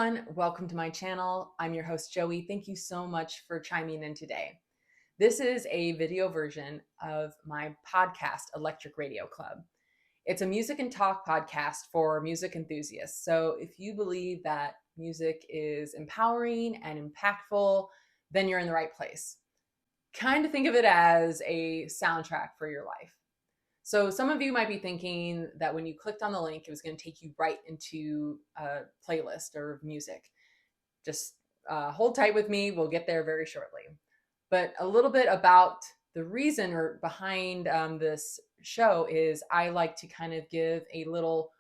everyone, welcome to my channel. I'm your host Joey. Thank you so much for chiming in today. This is a video version of my podcast, Electric Radio Club. It's a music and talk podcast for music enthusiasts. So if you believe that music is empowering and impactful, then you're in the right place. Kind of think of it as a soundtrack for your life. So some of you might be thinking that when you clicked on the link, it was going to take you right into a playlist or music. Just hold tight with me. We'll get there very shortly. But a little bit about the reason or behind this show is I like to kind of give a little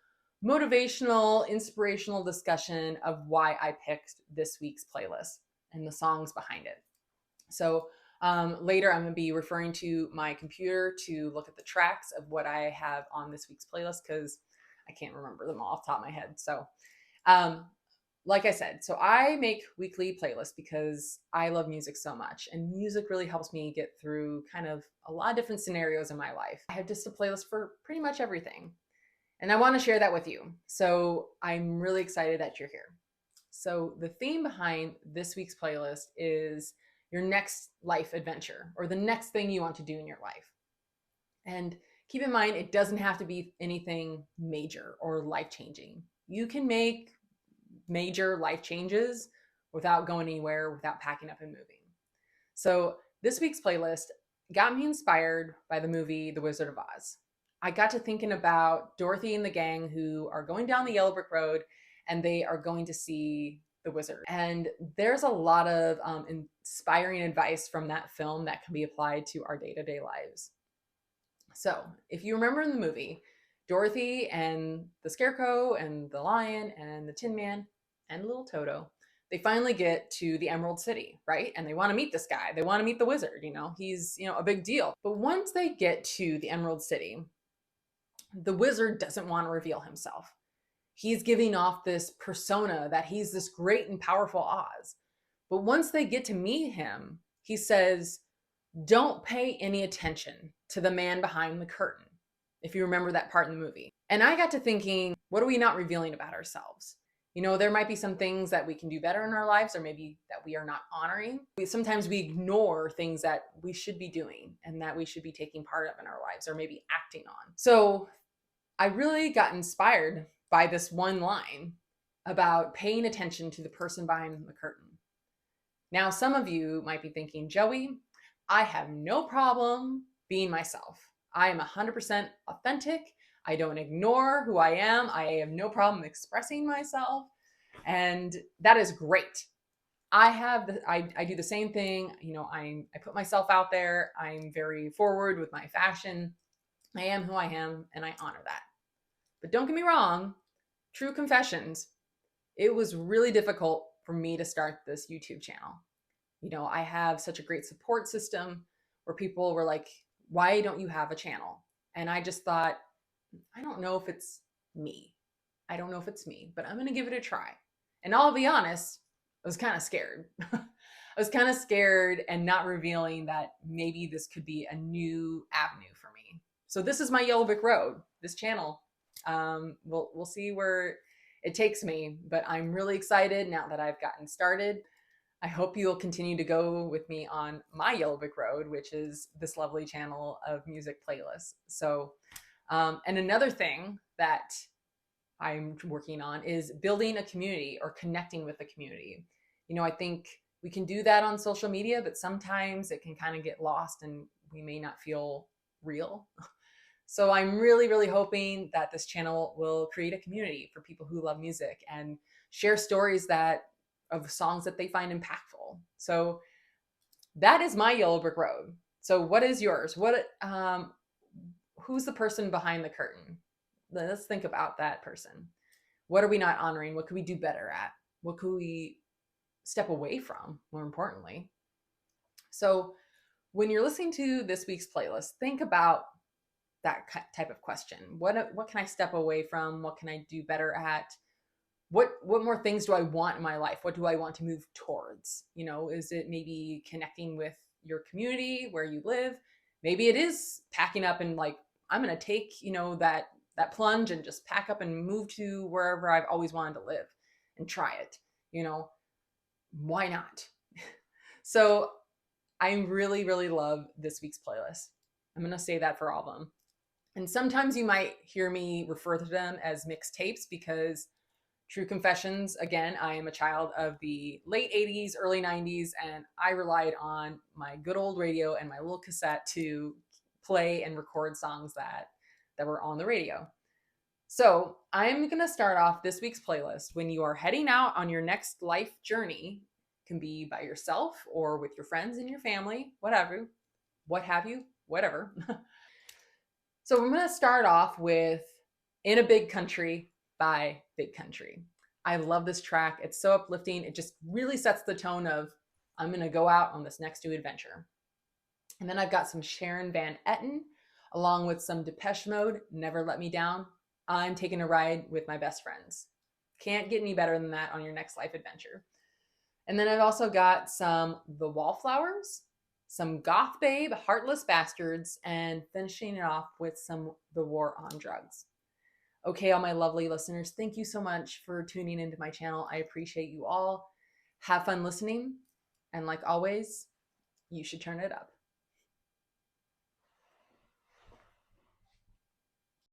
motivational, inspirational discussion of why I picked this week's playlist and the songs behind it. So later, I'm going to be referring to my computer to look at the tracks of what I have on this week's playlist because I can't remember them all off the top of my head. So like I said, so I make weekly playlists because I love music so much, and music really helps me get through kind of a lot of different scenarios in my life. I have just a playlist for pretty much everything, and I want to share that with you. So I'm really excited that you're here. So the theme behind this week's playlist is your next life adventure or the next thing you want to do in your life. And keep in mind, it doesn't have to be anything major or life-changing. You can make major life changes without going anywhere, without packing up and moving. So this week's playlist got me inspired by the movie The Wizard of Oz. I got to thinking about Dorothy and the gang who are going down the yellow brick road and they are going to see the wizard. And there's a lot of inspiring advice from that film that can be applied to our day-to-day lives. So if you remember in the movie, Dorothy and the Scarecrow and the Lion and the Tin Man and Little Toto, they finally get to the Emerald City, right? And they want to meet this guy. They want to meet the wizard, he's, a big deal. But once they get to the Emerald City, the wizard doesn't want to reveal himself. He's giving off this persona that he's this great and powerful Oz. But once they get to meet him, he says, don't pay any attention to the man behind the curtain, if you remember that part in the movie. And I got to thinking, what are we not revealing about ourselves? There might be some things that we can do better in our lives, or maybe that we are not honoring. Sometimes we ignore things that we should be doing and that we should be taking part of in our lives, or maybe acting on. So I really got inspired by this one line about paying attention to the person behind the curtain. Now, some of you might be thinking, Joey, I have no problem being myself. I am 100% authentic. I don't ignore who I am. I have no problem expressing myself. And that is great. I do the same thing. I put myself out there. I'm very forward with my fashion. I am who I am, and I honor that. But don't get me wrong, true confessions, it was really difficult for me to start this YouTube channel. I have such a great support system where people were like, why don't you have a channel? And I just thought, I don't know if it's me. I don't know if it's me, but I'm going to give it a try. And I'll be honest, I was kind of scared. I was kind of scared and not revealing that maybe this could be a new avenue for me. So this is my Yellow Brick Road, this channel. We'll see where it takes me, but I'm really excited now that I've gotten started. I hope you'll continue to go with me on my Yellow Brick Road, which is this lovely channel of music playlists. So, and another thing that I'm working on is building a community or connecting with the community. I think we can do that on social media, but sometimes it can kind of get lost and we may not feel real. So I'm really, really hoping that this channel will create a community for people who love music and share stories of songs that they find impactful. So that is my Yellow Brick Road. So what is yours? Who's the person behind the curtain? Let's think about that person. What are we not honoring? What could we do better at? What could we step away from, more importantly? So when you're listening to this week's playlist, think about that type of question. What can I step away from? What can I do better at? What more things do I want in my life? What do I want to move towards? Is it maybe connecting with your community where you live? Maybe it is packing up and like, I'm going to take, that plunge and just pack up and move to wherever I've always wanted to live and try it. You know, why not? So I really, really love this week's playlist. I'm going to say that for all of them. And sometimes you might hear me refer to them as mixtapes because, true confessions, again, I am a child of the late 80s, early 90s, and I relied on my good old radio and my little cassette to play and record songs that were on the radio. So I'm going to start off this week's playlist when you are heading out on your next life journey. It can be by yourself or with your friends and your family, whatever, what have you, whatever. So I'm going to start off with In a Big Country by Big Country. I love this track. It's so uplifting. It just really sets the tone of, I'm going to go out on this next new adventure. And then I've got some Sharon Van Etten, along with some Depeche Mode, Never Let Me Down. I'm taking a ride with my best friends. Can't get any better than that on your next life adventure. And then I've also got some The Wallflowers, some Goth Babe, Heartless Bastards, and finishing it off with some The War on Drugs. Okay, all my lovely listeners, thank you so much for tuning into my channel. I appreciate you all. Have fun listening. And like always, you should turn it up.